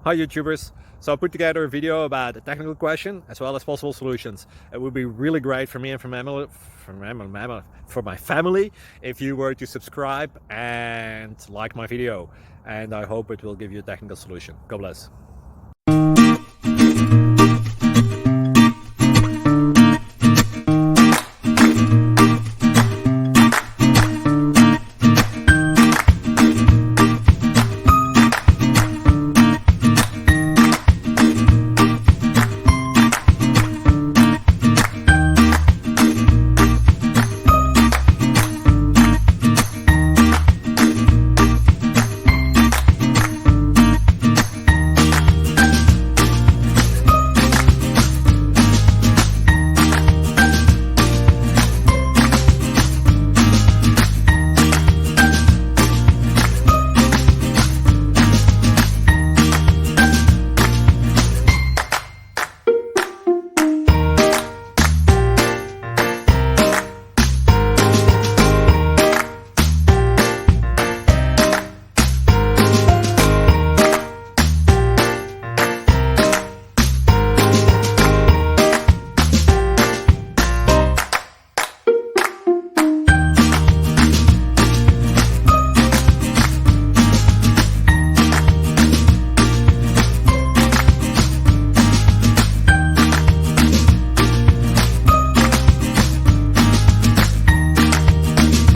Hi YouTubers! So I put together a video about a technical question as well as possible solutions. It would be really great for me and for my family if you were to subscribe and like my video, and I hope it will give you a technical solution. God bless.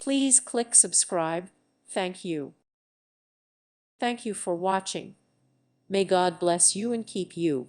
Please click subscribe. Thank you. Thank you for watching. May God bless you and keep you.